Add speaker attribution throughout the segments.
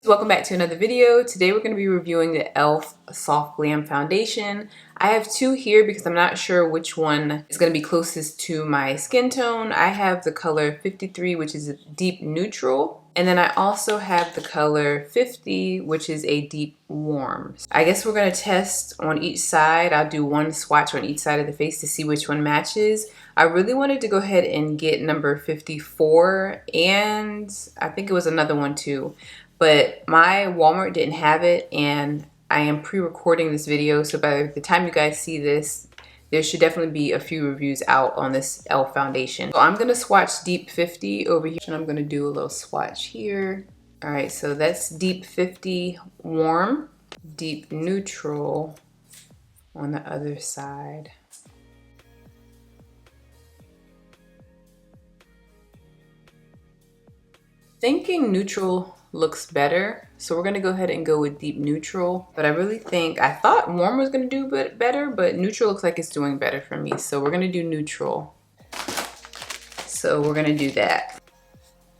Speaker 1: Welcome back to another video. Today we're going to be reviewing the E.L.F. Soft Glam Foundation. I have two here because I'm not sure which one is going to be closest to my skin tone. I have the color 53, which is a deep neutral. And then I also have the color 50, which is a deep warm. I guess we're going to test on each side. I'll do one swatch on each side of the face to see which one matches. I really wanted to go ahead and get number 54, and I think it was another one too. But my Walmart didn't have it, and I am pre-recording this video, so by the time you guys see this, there should definitely be a few reviews out on this E.L.F. foundation. So I'm going to swatch Deep 50 over here, and I'm going to do a little swatch here. All right, so that's Deep 50 warm, Deep neutral on the other side. Thinking neutral looks better, so we're gonna go ahead and go with deep neutral. But I really think, I thought warm was gonna do better, but neutral looks like it's doing better for me, so we're gonna do neutral. So we're gonna do that.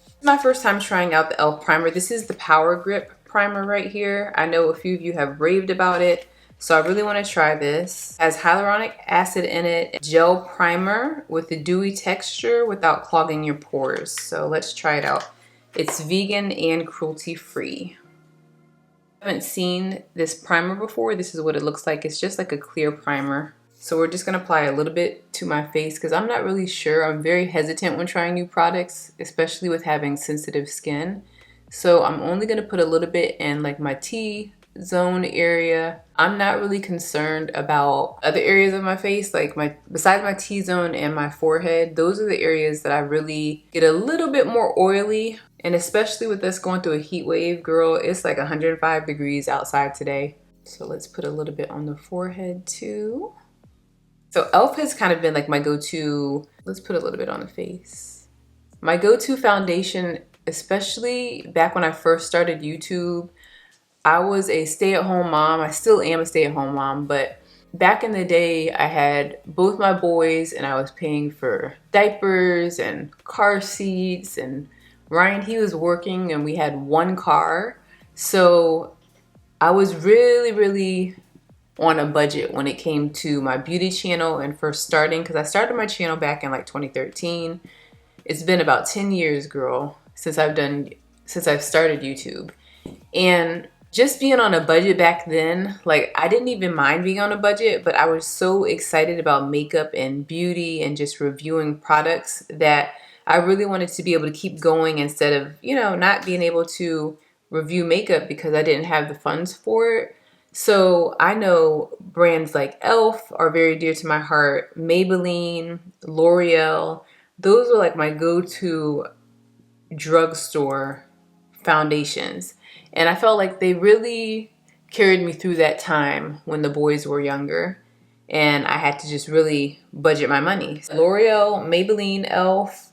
Speaker 1: This is my first time trying out the E.L.F. primer. This is the Power Grip primer right here. I know a few of you have raved about it, so I really want to try this. It has hyaluronic acid in it, gel primer with a dewy texture without clogging your pores. So let's try it out. It's vegan and cruelty-free. I haven't seen this primer before. This is what it looks like. It's just like a clear primer. So we're just gonna apply a little bit to my face because I'm not really sure. I'm very hesitant when trying new products, especially with having sensitive skin. So I'm only gonna put a little bit in like my T-zone area. I'm not really concerned about other areas of my face, like besides my T-zone and my forehead. Those are the areas that I really get a little bit more oily. And especially with us going through a heat wave, girl, it's like 105 degrees outside today. So let's put a little bit on the forehead too. So E.L.F. has kind of been like my go-to. Let's put a little bit on the face. My go-to foundation, especially back when I first started YouTube. I was a stay-at-home mom. I still am a stay-at-home mom, but back in the day, I had both my boys and I was paying for diapers and car seats, and Ryan, he was working and we had one car. So I was really on a budget when it came to my beauty channel and first starting, because I started my channel back in like 2013. It's been about 10 years, girl, since I've started YouTube. And just being on a budget back then, like I didn't even mind being on a budget, but I was so excited about makeup and beauty and just reviewing products that I really wanted to be able to keep going instead of, you know, not being able to review makeup because I didn't have the funds for it. So I know brands like E.L.F. are very dear to my heart. Maybelline, L'Oreal, those are like my go-to drugstore foundations. And I felt like they really carried me through that time when the boys were younger and I had to just really budget my money. L'Oreal, Maybelline, E.L.F.,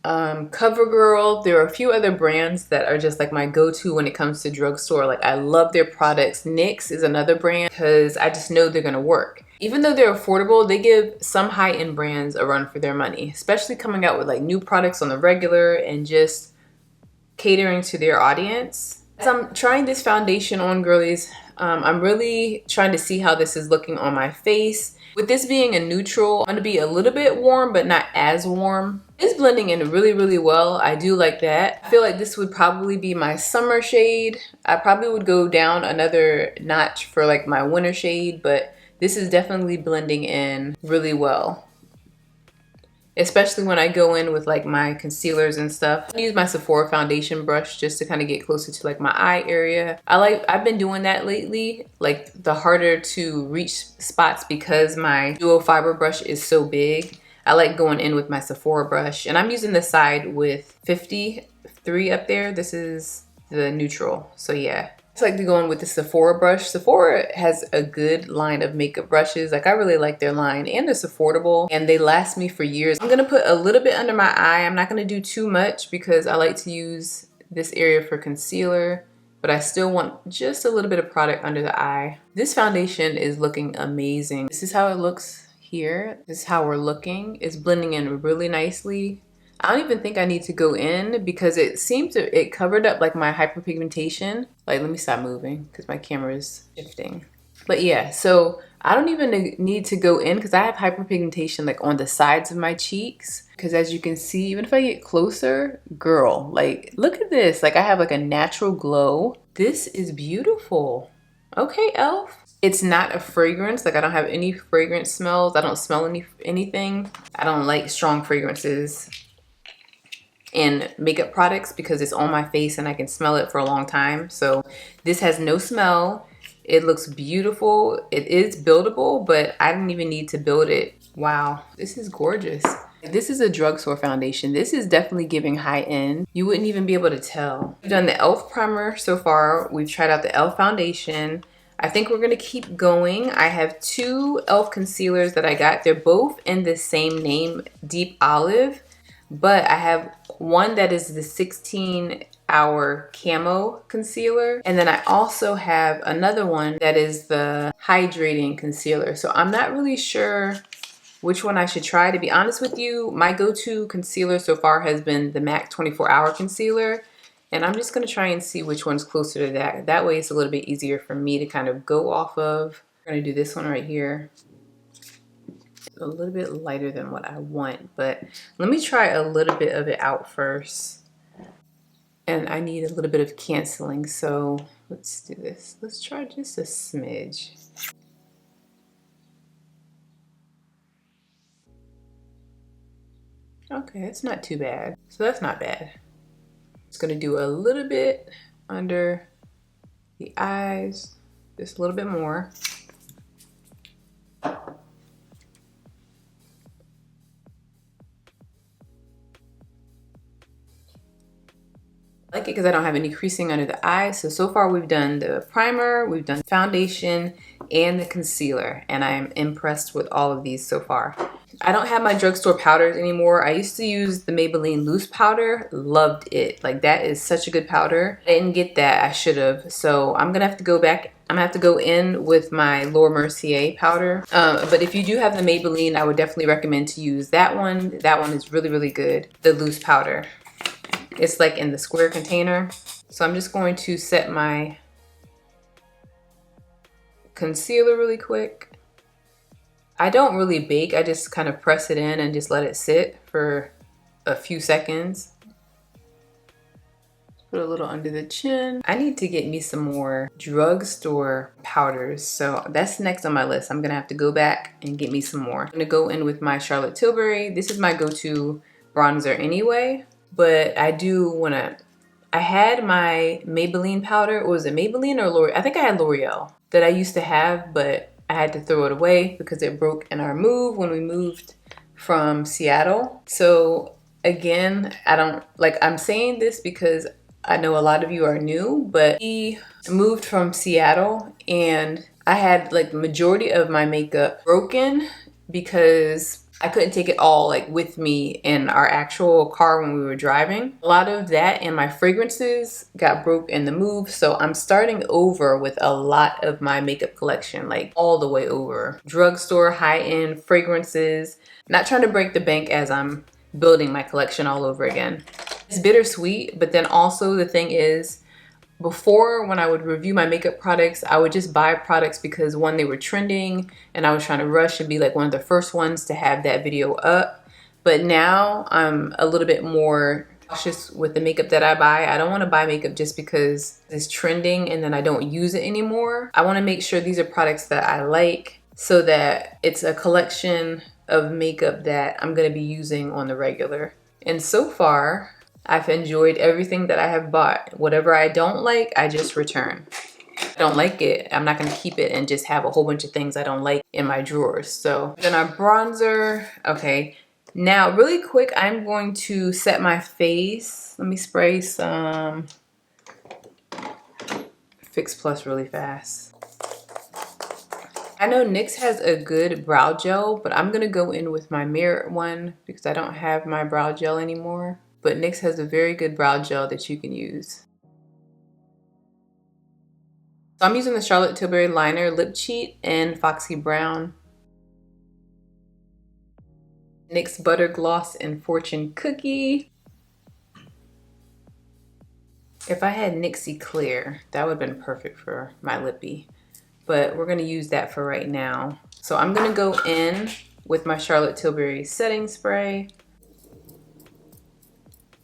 Speaker 1: CoverGirl. There are a few other brands that are just like my go-to when it comes to drugstore. Like I love their products. NYX is another brand because I just know they're gonna work. Even though they're affordable, they give some high-end brands a run for their money, especially coming out with like new products on the regular and just catering to their audience. As I'm trying this foundation on, girlies, I'm really trying to see how this is looking on my face. With this being a neutral, I'm gonna be a little bit warm, but not as warm. It's blending in really well. I do like that. I feel like this would probably be my summer shade. I probably would go down another notch for like my winter shade, but this is definitely blending in really well. Especially when I go in with like my concealers and stuff. I use my Sephora foundation brush just to kind of get closer to like my eye area. I've been doing that lately, like the harder to reach spots because my dual fiber brush is so big. I like going in with my Sephora brush, and I'm using the side with 53 up there. This is the neutral, so yeah. I like to go in with the Sephora brush. Sephora has a good line of makeup brushes. Like I really like their line, and it's affordable and they last me for years. I'm gonna put a little bit under my eye. I'm not gonna do too much because I like to use this area for concealer but I still want just a little bit of product under the eye. This foundation is looking amazing. This is how it looks here. This is how we're looking. It's blending in really nicely. I don't even think I need to go in because it covered up like my hyperpigmentation. Like, let me stop moving because my camera is shifting. But yeah, so I don't even need to go in because I have hyperpigmentation like on the sides of my cheeks. Because as you can see, even if I get closer, girl, like look at this. Like I have like a natural glow. This is beautiful. Okay, Elf. It's not a fragrance. Like I don't have any fragrance smells. I don't smell anything. I don't like strong fragrances in makeup products because it's on my face and I can smell it for a long time. So this has no smell. It looks beautiful. It is buildable, but I didn't even need to build it. Wow, this is gorgeous. This is a drugstore foundation. This is definitely giving high end. You wouldn't even be able to tell. We've done the e.l.f. primer so far. We've tried out the e.l.f. foundation. I think we're gonna keep going. I have two e.l.f. concealers that I got. They're both in the same name, Deep Olive, but I have one that is the 16-hour camo concealer. And then I also have another one that is the hydrating concealer. So I'm not really sure which one I should try. To be honest with you, my go-to concealer so far has been the MAC 24-hour concealer. And I'm just gonna try and see which one's closer to that. That way it's a little bit easier for me to kind of go off of. I'm gonna do this one right here. A little bit lighter than what I want, but let me try a little bit of it out first. And I need a little bit of canceling, so let's do this. Let's try just a smidge. Okay, it's not too bad. So that's not bad. Just gonna do a little bit under the eyes, just a little bit more. I like it because I don't have any creasing under the eyes. So far we've done the primer, we've done foundation, and the concealer. And I am impressed with all of these so far. I don't have my drugstore powders anymore. I used to use the Maybelline loose powder. Loved it. Like that is such a good powder. I didn't get that. I should have. So I'm going to have to go back. I'm going to have to go in with my Laura Mercier powder. But if you do have the Maybelline, I would definitely recommend to use that one. That one is really, really good. The loose powder. It's like in the square container. So I'm just going to set my concealer really quick. I don't really bake, I just kind of press it in and just let it sit for a few seconds. Put a little under the chin. I need to get me some more drugstore powders, so that's next on my list. I'm gonna have to go back and get me some more. I'm gonna go in with my Charlotte Tilbury. This is my go-to bronzer anyway, but I do wanna, I had my Maybelline powder, or was it Maybelline or L'Oreal? I think I had L'Oreal that I used to have, but I had to throw it away because it broke in our move when we moved from Seattle. So again, I'm saying this because I know a lot of you are new, but we moved from Seattle and I had like the majority of my makeup broken because I couldn't take it all like with me in our actual car when we were driving. A lot of that and my fragrances got broke in the move. So I'm starting over with a lot of my makeup collection, like all the way over. Drugstore, high-end fragrances. Not trying to break the bank as I'm building my collection all over again. It's bittersweet, but then also the thing is, before, when I would review my makeup products, I would just buy products because one, they were trending and I was trying to rush and be like one of the first ones to have that video up. But now I'm a little bit more cautious with the makeup that I buy. I don't want to buy makeup just because it's trending and then I don't use it anymore. I want to make sure these are products that I like so that it's a collection of makeup that I'm going to be using on the regular. And so far, I've enjoyed everything that I have bought. Whatever I don't like, I just return. If I don't like it, I'm not gonna keep it and just have a whole bunch of things I don't like in my drawers. So then our bronzer, okay. Now really quick, I'm going to set my face. Let me spray some Fix Plus really fast. I know NYX has a good brow gel, but I'm gonna go in with my Merit one because I don't have my brow gel anymore. But NYX has a very good brow gel that you can use. So I'm using the Charlotte Tilbury Liner Lip Cheat in Foxy Brown, NYX Butter Gloss in Fortune Cookie. If I had NYX Clear, that would have been perfect for my lippy, but we're gonna use that for right now. So I'm gonna go in with my Charlotte Tilbury setting spray.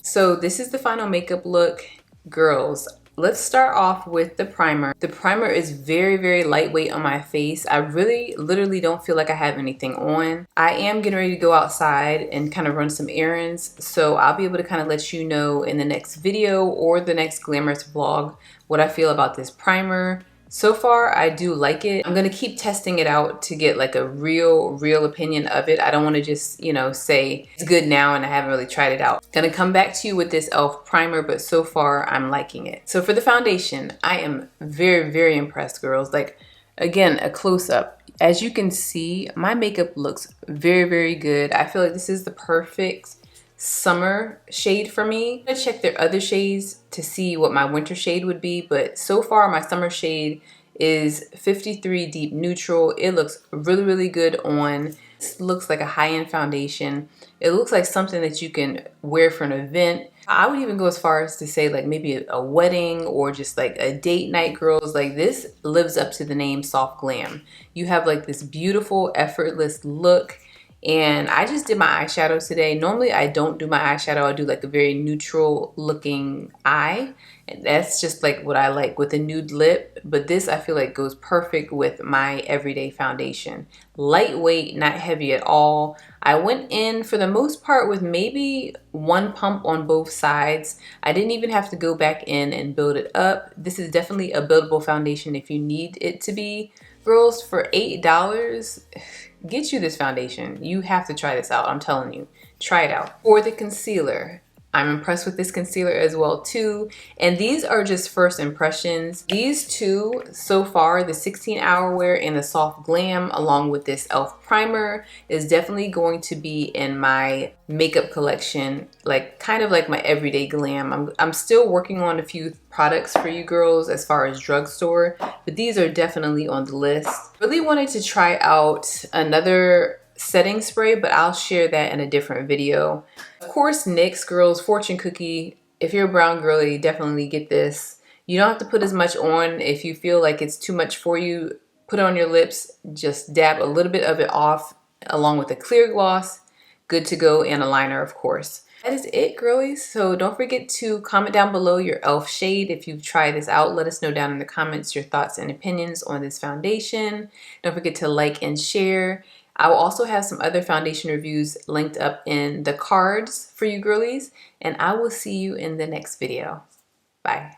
Speaker 1: So this is the final makeup look. Girls, let's start off with the primer. The primer is very, very lightweight on my face. I really literally don't feel like I have anything on. I am getting ready to go outside and kind of run some errands, so I'll be able to kind of let you know in the next video or the next glamorous vlog what I feel about this primer. So far, I do like it. I'm gonna keep testing it out to get like a real opinion of it. I don't wanna just, you know, say it's good now and I haven't really tried it out. Gonna come back to you with this e.l.f. primer, but so far I'm liking it. So for the foundation, I am very impressed, girls. Like, again, a close-up. As you can see, my makeup looks very good. I feel like this is the perfect summer shade for me. I'm gonna check their other shades to see what my winter shade would be, but so far my summer shade is 53 Deep Neutral. It looks really good on. This looks like a high-end foundation. It looks like something that you can wear for an event. I would even go as far as to say like maybe a wedding or just like a date night, girls. Like, this lives up to the name Soft Glam. You have like this beautiful, effortless look. And I just did my eyeshadow today. Normally I don't do my eyeshadow. I do like a very neutral looking eye. And that's just like what I like with a nude lip. But this I feel like goes perfect with my everyday foundation. Lightweight, not heavy at all. I went in for the most part with maybe one pump on both sides. I didn't even have to go back in and build it up. This is definitely a buildable foundation if you need it to be. Girls, for $8, get you this foundation. You have to try this out. I'm telling you, try it out. For the concealer, I'm impressed with this concealer as well too. And these are just first impressions. These two so far, the 16-hour wear and the Soft Glam, along with this e.l.f. primer, is definitely going to be in my makeup collection, like kind of like my everyday glam. I'm still working on a few products for you girls as far as drugstore, but these are definitely on the list. Really wanted to try out another setting spray, but I'll share that in a different video. Of course, NYX, girls, Fortune Cookie. If you're a brown girly, definitely get this. You don't have to put as much on. If you feel like it's too much for you, put it on your lips. Just dab a little bit of it off along with a clear gloss. Good to go, and a liner, of course. That is it, girlies. So don't forget to comment down below your e.l.f. shade if you've tried this out. Let us know down in the comments your thoughts and opinions on this foundation. Don't forget to like and share. I will also have some other foundation reviews linked up in the cards for you girlies, and I will see you in the next video. Bye.